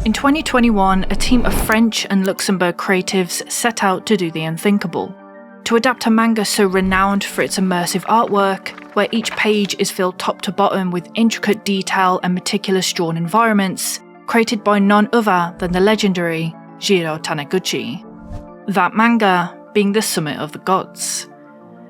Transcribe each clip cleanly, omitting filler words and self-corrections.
In 2021, a team of French and Luxembourg creatives set out to do the unthinkable. To adapt a manga so renowned for its immersive artwork, where each page is filled top to bottom with intricate detail and meticulous drawn environments, created by none other than the legendary Jiro Taniguchi. That manga being The Summit of the Gods.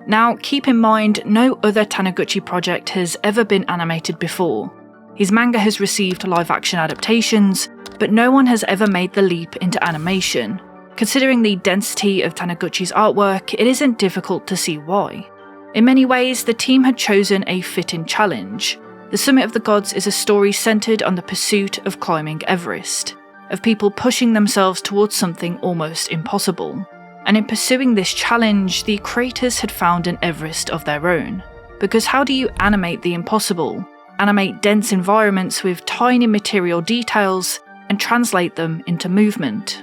Now, keep in mind, no other Taniguchi project has ever been animated before. His manga has received live-action adaptations, but no one has ever made the leap into animation. Considering the density of Taniguchi's artwork, it isn't difficult to see why. In many ways, the team had chosen a fitting challenge. The Summit of the Gods is a story centred on the pursuit of climbing Everest, of people pushing themselves towards something almost impossible. And in pursuing this challenge, the creators had found an Everest of their own. Because how do you animate the impossible? Animate dense environments with tiny material details and translate them into movement?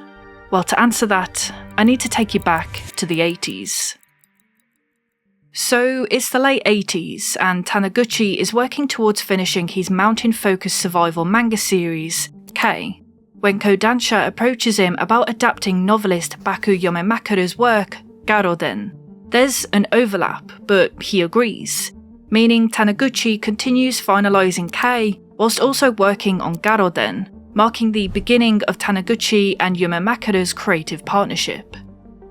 Well, to answer that, I need to take you back to the 80s. So, it's the late 80s, and Taniguchi is working towards finishing his mountain-focused survival manga series, K, when Kodansha approaches him about adapting novelist Baku Yomemakura's work, Garoden. There's an overlap, but he agrees, meaning Taniguchi continues finalising K whilst also working on Garoden, marking the beginning of Taniguchi and Yomemakura's creative partnership.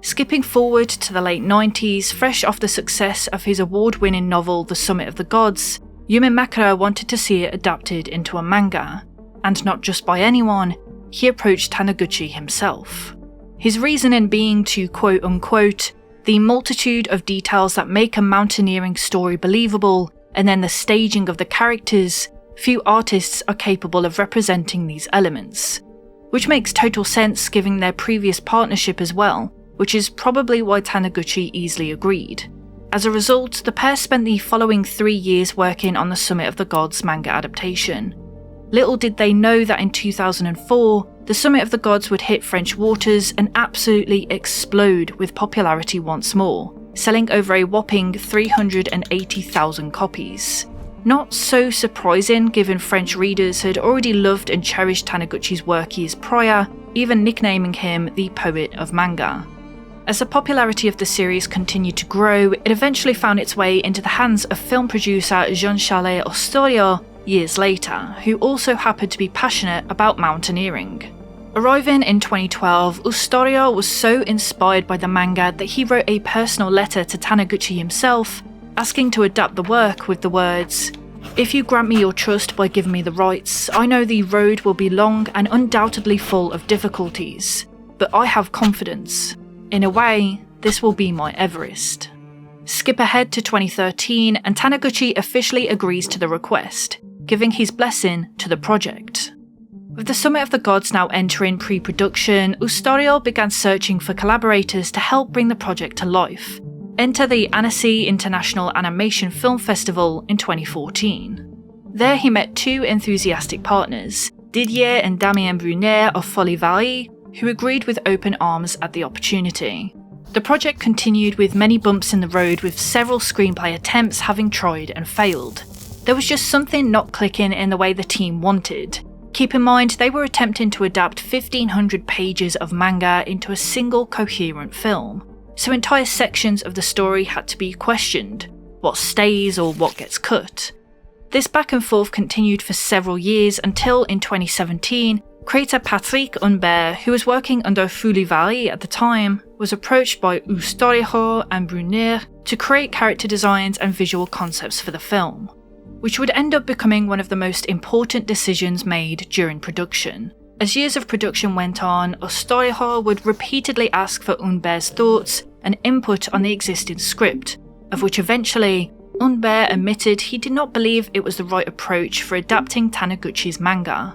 Skipping forward to the late 90s, fresh off the success of his award-winning novel The Summit of the Gods, Yomemakura wanted to see it adapted into a manga. And not just by anyone, he approached Taniguchi himself. His reasoning being to quote-unquote, the multitude of details that make a mountaineering story believable, and then the staging of the characters, few artists are capable of representing these elements. Which makes total sense given their previous partnership as well, which is probably why Taniguchi easily agreed. As a result, the pair spent the following 3 years working on the Summit of the Gods manga adaptation. Little did they know that in 2004, the Summit of the Gods would hit French waters and absolutely explode with popularity once more, selling over a whopping 380,000 copies. Not so surprising given French readers had already loved and cherished Taniguchi's work years prior, even nicknaming him the poet of manga. As the popularity of the series continued to grow, it eventually found its way into the hands of film producer Jean-Charles Ostorio years later, who also happened to be passionate about mountaineering. Arriving in 2012, Ostorio was so inspired by the manga that he wrote a personal letter to Taniguchi himself, asking to adapt the work with the words, "If you grant me your trust by giving me the rights, I know the road will be long and undoubtedly full of difficulties, but I have confidence. In a way, this will be my Everest." Skip ahead to 2013 and Taniguchi officially agrees to the request, giving his blessing to the project. With the Summit of the Gods now entering pre-production, Ostorio began searching for collaborators to help bring the project to life. Enter the Annecy International Animation Film Festival in 2014. There he met two enthusiastic partners, Didier and Damien Brunet of Folie Varie, who agreed with open arms at the opportunity. The project continued with many bumps in the road, with several screenplay attempts having tried and failed. There was just something not clicking in the way the team wanted. Keep in mind, they were attempting to adapt 1,500 pages of manga into a single coherent film, so entire sections of the story had to be questioned, what stays or what gets cut. This back and forth continued for several years until in 2017, creator Patrick Humbert, who was working under Folie Varie at the time, was approached by Ostorio and Brunet to create character designs and visual concepts for the film, which would end up becoming one of the most important decisions made during production. As years of production went on, Ostorio would repeatedly ask for Humbert's thoughts and input on the existing script, of which eventually, Humbert admitted he did not believe it was the right approach for adapting Taniguchi's manga.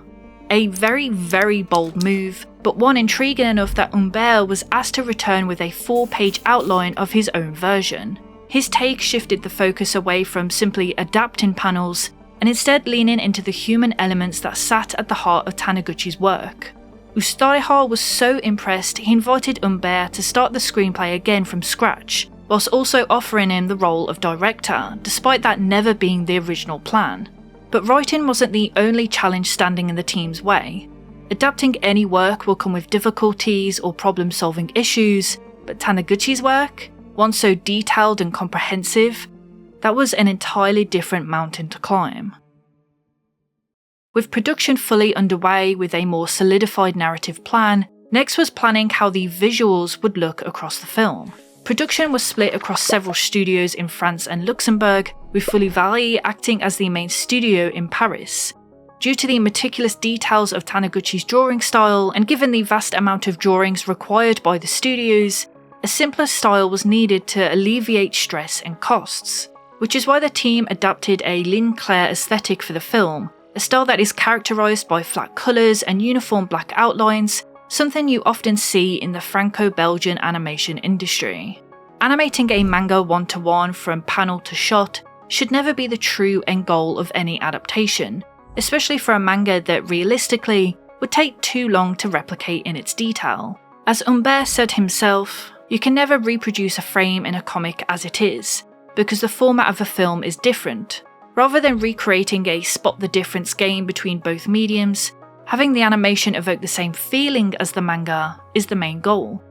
A very, very bold move, but one intriguing enough that Humbert was asked to return with a 4-page outline of his own version. His take shifted the focus away from simply adapting panels and instead leaning into the human elements that sat at the heart of Taniguchi's work. Ostorio was so impressed he invited Humbert to start the screenplay again from scratch, whilst also offering him the role of director, despite that never being the original plan. But writing wasn't the only challenge standing in the team's way. Adapting any work will come with difficulties or problem-solving issues, but Taniguchi's work, one so detailed and comprehensive, that was an entirely different mountain to climb. With production fully underway with a more solidified narrative plan, next was planning how the visuals would look across the film. Production was split across several studios in France and Luxembourg, with Fully Valley acting as the main studio in Paris. Due to the meticulous details of Taniguchi's drawing style, and given the vast amount of drawings required by the studios, a simpler style was needed to alleviate stress and costs, which is why the team adapted a ligne claire aesthetic for the film, a style that is characterised by flat colours and uniform black outlines, something you often see in the Franco-Belgian animation industry. Animating a manga one-to-one from panel to shot should never be the true end goal of any adaptation, especially for a manga that realistically would take too long to replicate in its detail. As Humbert said himself, you can never reproduce a frame in a comic as it is, because the format of a film is different. Rather than recreating a spot the difference game between both mediums, having the animation evoke the same feeling as the manga is the main goal.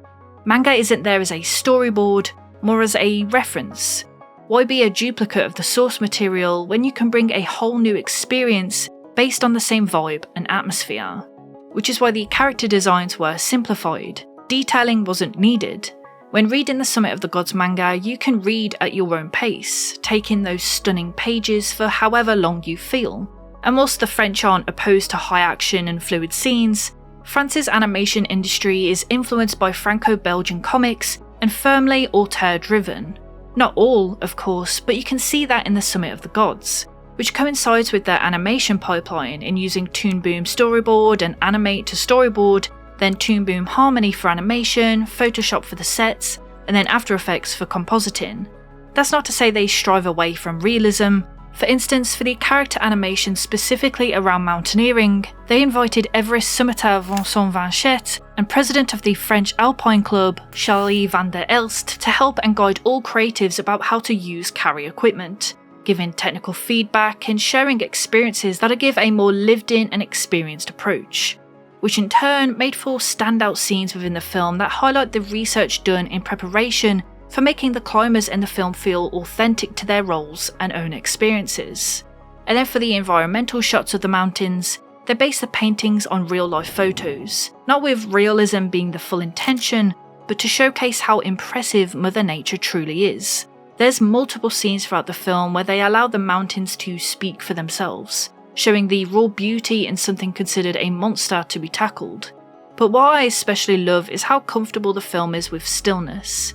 Manga isn't there as a storyboard, more as a reference. Why be a duplicate of the source material when you can bring a whole new experience based on the same vibe and atmosphere? Which is why the character designs were simplified. Detailing wasn't needed. When reading the Summit of the Gods manga, you can read at your own pace, take in those stunning pages for however long you feel. And whilst the French aren't opposed to high action and fluid scenes, France's animation industry is influenced by Franco-Belgian comics and firmly auteur-driven. Not all, of course, but you can see that in the Summit of the Gods, which coincides with their animation pipeline in using Toon Boom storyboard and animate to storyboard, then Toon Boom Harmony for animation, Photoshop for the sets, and then After Effects for compositing. That's not to say they strive away from realism. For instance, for the character animation specifically around mountaineering, they invited Everest summiter Vincent Vanchette and president of the French Alpine Club, Charlie van der Elst, to help and guide all creatives about how to use carry equipment, giving technical feedback and sharing experiences that give a more lived-in and experienced approach, which in turn made for standout scenes within the film that highlight the research done in preparation for making the climbers in the film feel authentic to their roles and own experiences. And then for the environmental shots of the mountains, they base the paintings on real-life photos, not with realism being the full intention, but to showcase how impressive Mother Nature truly is. There's multiple scenes throughout the film where they allow the mountains to speak for themselves, showing the raw beauty in something considered a monster to be tackled. But what I especially love is how comfortable the film is with stillness.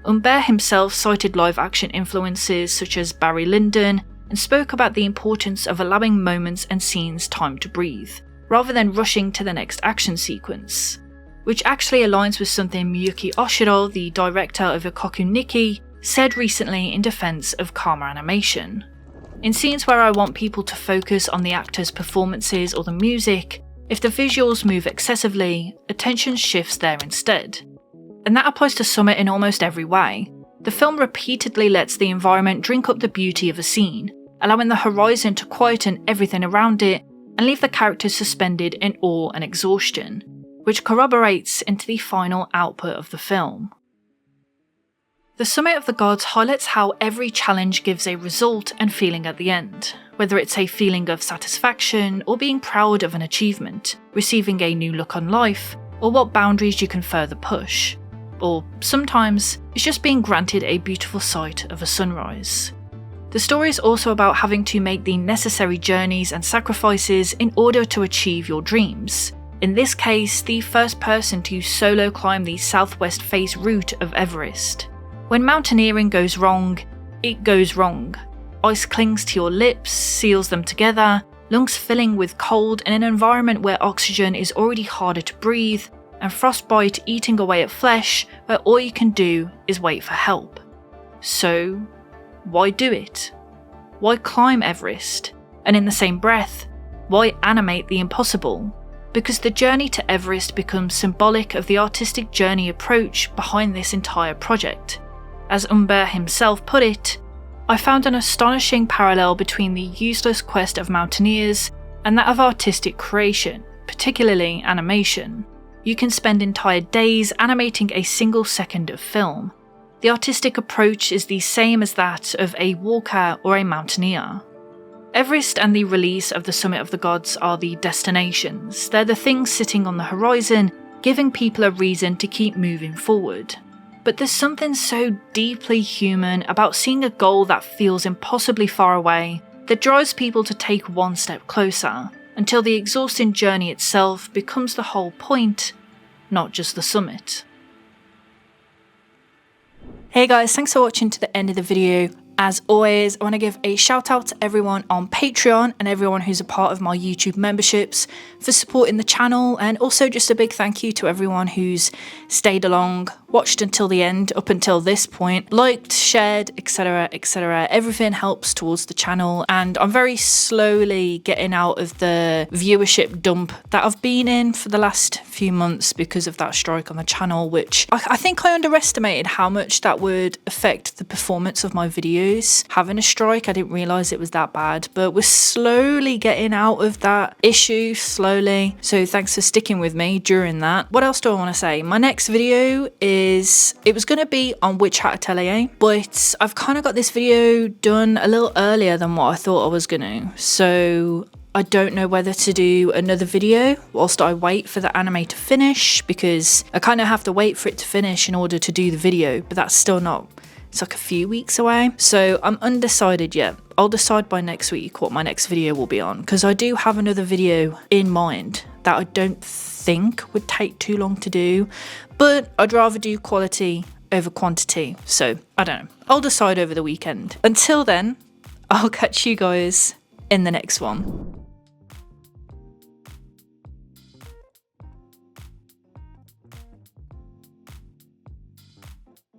Humbert himself cited live-action influences such as Barry Lyndon and spoke about the importance of allowing moments and scenes time to breathe, rather than rushing to the next action sequence, which actually aligns with something Miyuki Oshiro, the director of Ikoku Nikki, said recently in defense of Karma animation. In scenes where I want people to focus on the actors' performances or the music, if the visuals move excessively, attention shifts there instead. And that applies to Summit in almost every way. The film repeatedly lets the environment drink up the beauty of a scene, allowing the horizon to quieten everything around it and leave the characters suspended in awe and exhaustion, which corroborates into the final output of the film. The Summit of the Gods highlights how every challenge gives a result and feeling at the end, whether it's a feeling of satisfaction or being proud of an achievement, receiving a new look on life, or what boundaries you can further push. Or sometimes it's just being granted a beautiful sight of a sunrise. The story is also about having to make the necessary journeys and sacrifices in order to achieve your dreams. In this case, the first person to solo climb the southwest face route of Everest. When mountaineering goes wrong, it goes wrong. Ice clings to your lips, seals them together, lungs filling with cold in an environment where oxygen is already harder to breathe, and frostbite eating away at flesh where all you can do is wait for help. So, why do it? Why climb Everest? And in the same breath, why animate the impossible? Because the journey to Everest becomes symbolic of the artistic journey approach behind this entire project. As Humbert himself put it, I found an astonishing parallel between the useless quest of mountaineers and that of artistic creation, particularly animation. You can spend entire days animating a single second of film. The artistic approach is the same as that of a walker or a mountaineer. Everest and the release of the Summit of the Gods are the destinations. They're the things sitting on the horizon, giving people a reason to keep moving forward. But there's something so deeply human about seeing a goal that feels impossibly far away that drives people to take one step closer, until the exhausting journey itself becomes the whole point, not just the summit. Hey guys, thanks for watching to the end of the video. As always, I want to give a shout out to everyone on Patreon and everyone who's a part of my YouTube memberships for supporting the channel, and also just a big thank you to everyone who's stayed along, watched until the end, up until this point, liked, shared, etc, etc. Everything helps towards the channel, and I'm very slowly getting out of the viewership dump that I've been in for the last few months because of that strike on the channel, which I think I underestimated how much that would affect the performance of my videos. Having a strike, I didn't realise it was that bad, but we're slowly getting out of that issue, slowly. So thanks for sticking with me during that. What else do I want to say? My next video it was going to be on Witch Hat Atelier, but I've kind of got this video done a little earlier than what I thought I was going to. So I don't know whether to do another video whilst I wait for the anime to finish, because I kind of have to wait for it to finish in order to do the video, but that's still not... It's like a few weeks away, so I'm undecided yet. I'll decide by next week what my next video will be on, because I do have another video in mind that I don't think would take too long to do, but I'd rather do quality over quantity, so I don't know. I'll decide over the weekend. Until then, I'll catch you guys in the next one.